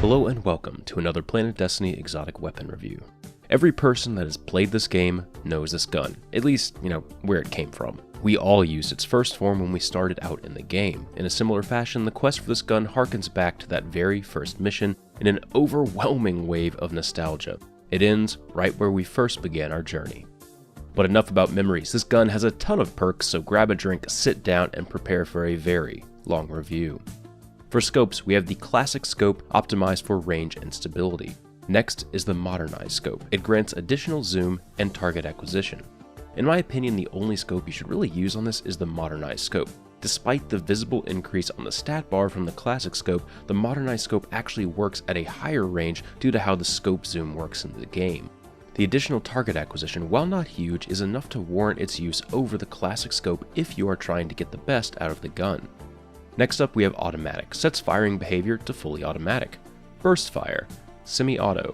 Hello and welcome to another Planet Destiny exotic weapon review. Every person that has played this game knows this gun, at least, where it came from. We all used its first form when we started out in the game. In a similar fashion, the quest for this gun harkens back to that very first mission in an overwhelming wave of nostalgia. It ends right where we first began our journey. But enough about memories, this gun has a ton of perks, so grab a drink, sit down, and prepare for a very long review. For scopes, we have the classic scope optimized for range and stability. Next is the modernized scope. It grants additional zoom and target acquisition. In my opinion, the only scope you should really use on this is the modernized scope. Despite the visible increase on the stat bar from the classic scope, the modernized scope actually works at a higher range due to how the scope zoom works in the game. The additional target acquisition, while not huge, is enough to warrant its use over the classic scope if you are trying to get the best out of the gun. Next up we have automatic, sets firing behavior to fully automatic. Burst fire, semi-auto.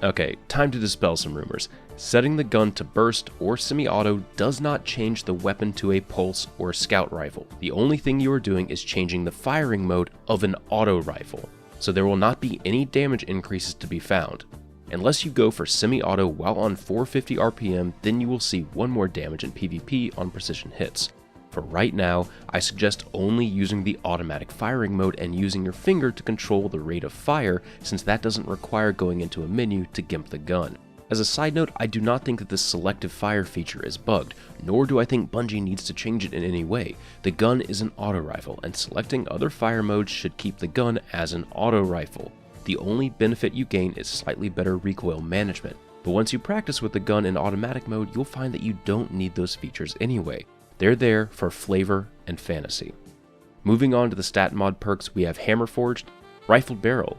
Okay, time to dispel some rumors. Setting the gun to burst or semi-auto does not change the weapon to a pulse or scout rifle. The only thing you are doing is changing the firing mode of an auto rifle, so there will not be any damage increases to be found. Unless you go for semi-auto while on 450 RPM, then you will see one more damage in PvP on precision hits. For right now, I suggest only using the automatic firing mode and using your finger to control the rate of fire, since that doesn't require going into a menu to gimp the gun. As a side note, I do not think that this selective fire feature is bugged, nor do I think Bungie needs to change it in any way. The gun is an auto rifle, and selecting other fire modes should keep the gun as an auto rifle. The only benefit you gain is slightly better recoil management, but once you practice with the gun in automatic mode, you'll find that you don't need those features anyway. They're there for flavor and fantasy. Moving on to the stat mod perks, we have hammer forged, rifled barrel,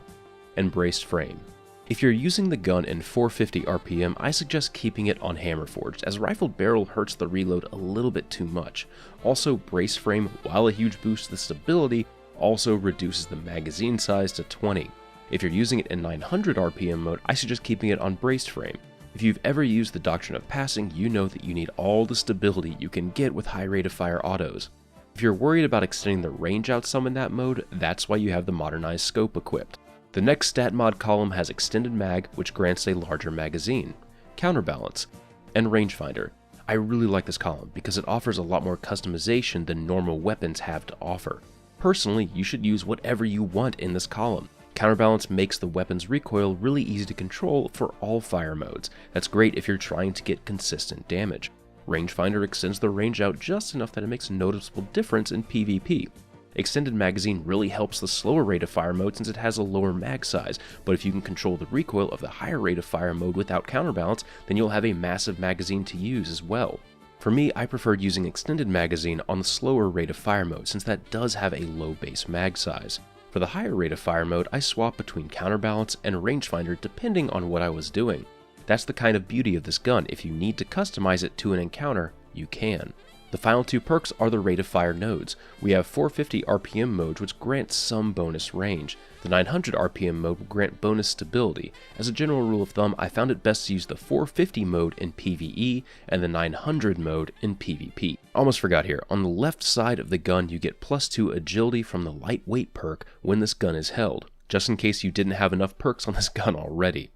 and braced frame. If you're using the gun in 450 RPM, I suggest keeping it on hammer forged, as rifled barrel hurts the reload a little bit too much. Also, brace frame, while a huge boost to the stability, also reduces the magazine size to 20. If you're using it in 900 RPM mode, I suggest keeping it on braced frame. If you've ever used the Doctrine of Passing, you know that you need all the stability you can get with high rate of fire autos. If you're worried about extending the range out some in that mode, that's why you have the modernized scope equipped. The next stat mod column has extended mag, which grants a larger magazine, counterbalance, and rangefinder. I really like this column because it offers a lot more customization than normal weapons have to offer. Personally, you should use whatever you want in this column. Counterbalance makes the weapon's recoil really easy to control for all fire modes. That's great if you're trying to get consistent damage. Rangefinder extends the range out just enough that it makes a noticeable difference in PvP. Extended magazine really helps the slower rate of fire mode since it has a lower mag size, but if you can control the recoil of the higher rate of fire mode without counterbalance, then you'll have a massive magazine to use as well. For me, I preferred using extended magazine on the slower rate of fire mode since that does have a low base mag size. For the higher rate of fire mode, I swapped between counterbalance and rangefinder depending on what I was doing. That's the kind of beauty of this gun. If you need to customize it to an encounter, you can. The final two perks are the rate of fire nodes. We have 450 RPM mode, which grants some bonus range. The 900 RPM mode will grant bonus stability. As a general rule of thumb, I found it best to use the 450 mode in PvE and the 900 mode in PvP. Almost forgot here, on the left side of the gun you get +2 agility from the lightweight perk when this gun is held, just in case you didn't have enough perks on this gun already.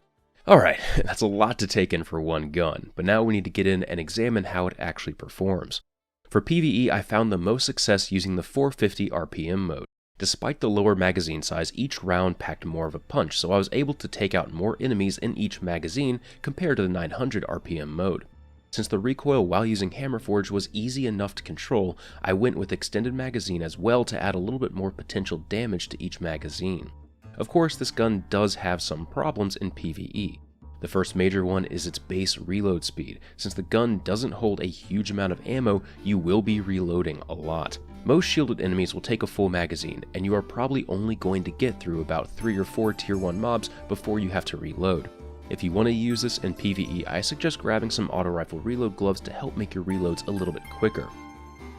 Alright, that's a lot to take in for one gun, but now we need to get in and examine how it actually performs. For PvE, I found the most success using the 450 RPM mode. Despite the lower magazine size, each round packed more of a punch, so I was able to take out more enemies in each magazine compared to the 900 RPM mode. Since the recoil while using hammer forge was easy enough to control, I went with extended magazine as well to add a little bit more potential damage to each magazine. Of course, this gun does have some problems in PvE. The first major one is its base reload speed. Since the gun doesn't hold a huge amount of ammo, you will be reloading a lot. Most shielded enemies will take a full magazine, and you are probably only going to get through about 3 or 4 tier 1 mobs before you have to reload. If you want to use this in PvE, I suggest grabbing some auto rifle reload gloves to help make your reloads a little bit quicker.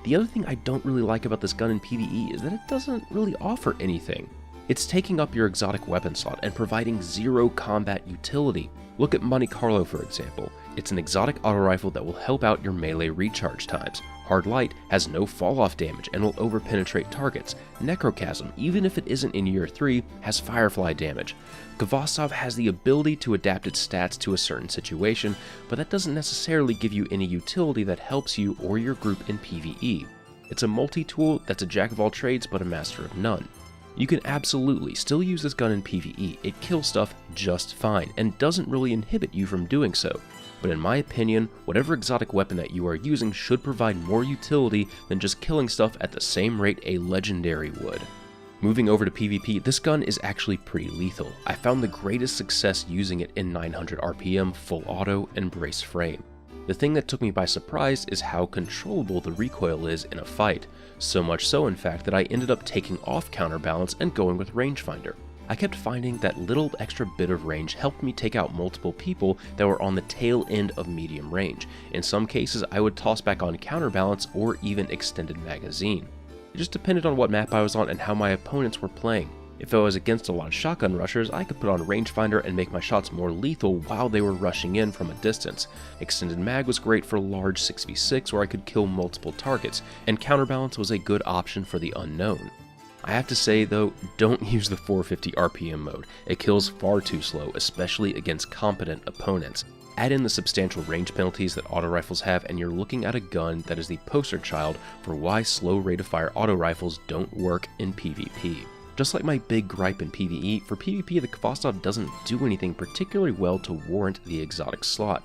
The other thing I don't really like about this gun in PvE is that it doesn't really offer anything. It's taking up your exotic weapon slot and providing zero combat utility. Look at Monte Carlo for example. It's an exotic auto rifle that will help out your melee recharge times. Hard Light has no fall-off damage and will over-penetrate targets. Necrochasm, even if it isn't in year 3, has Firefly damage. Khvostov has the ability to adapt its stats to a certain situation, but that doesn't necessarily give you any utility that helps you or your group in PvE. It's a multi-tool that's a jack of all trades but a master of none. You can absolutely still use this gun in PvE, it kills stuff just fine, and doesn't really inhibit you from doing so. But in my opinion, whatever exotic weapon that you are using should provide more utility than just killing stuff at the same rate a legendary would. Moving over to PvP, this gun is actually pretty lethal. I found the greatest success using it in 900 RPM, full auto, and brace frame. The thing that took me by surprise is how controllable the recoil is in a fight, so much so in fact that I ended up taking off counterbalance and going with rangefinder. I kept finding that little extra bit of range helped me take out multiple people that were on the tail end of medium range. In some cases I would toss back on counterbalance or even extended magazine. It just depended on what map I was on and how my opponents were playing. If I was against a lot of shotgun rushers, I could put on rangefinder and make my shots more lethal while they were rushing in from a distance. Extended mag was great for large 6v6 where I could kill multiple targets, and counterbalance was a good option for the unknown. I have to say though, don't use the 450 RPM mode. It kills far too slow, especially against competent opponents. Add in the substantial range penalties that auto rifles have and you're looking at a gun that is the poster child for why slow rate of fire auto rifles don't work in PvP. Just like my big gripe in PvE, for PvP the Khvostov doesn't do anything particularly well to warrant the exotic slot.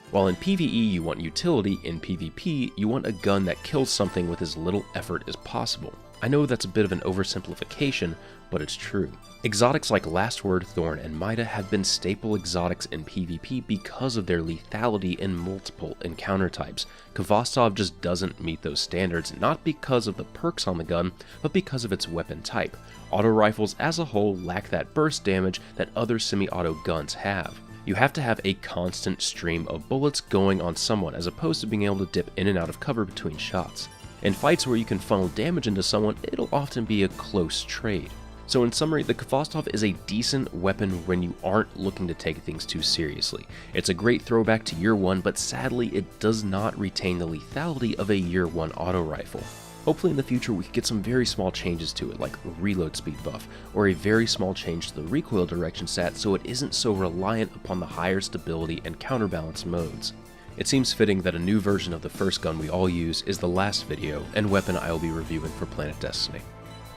While in PvE you want utility, in PvP you want a gun that kills something with as little effort as possible. I know that's a bit of an oversimplification, but it's true. Exotics like Last Word, Thorn, and Mida have been staple exotics in PvP because of their lethality in multiple encounter types. Khvostov just doesn't meet those standards, not because of the perks on the gun, but because of its weapon type. Auto rifles as a whole lack that burst damage that other semi-auto guns have. You have to have a constant stream of bullets going on someone as opposed to being able to dip in and out of cover between shots. In fights where you can funnel damage into someone, it'll often be a close trade. So in summary, the Khvostov is a decent weapon when you aren't looking to take things too seriously. It's a great throwback to year 1, but sadly it does not retain the lethality of a year 1 auto rifle. Hopefully in the future we could get some very small changes to it, like a reload speed buff, or a very small change to the recoil direction stat so it isn't so reliant upon the higher stability and counterbalance modes. It seems fitting that a new version of the first gun we all use is the last video and weapon I will be reviewing for Planet Destiny.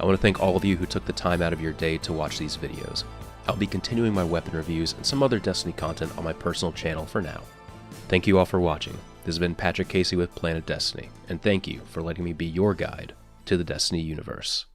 I want to thank all of you who took the time out of your day to watch these videos. I'll be continuing my weapon reviews and some other Destiny content on my personal channel for now. Thank you all for watching. This has been Patrick Casey with Planet Destiny, and thank you for letting me be your guide to the Destiny universe.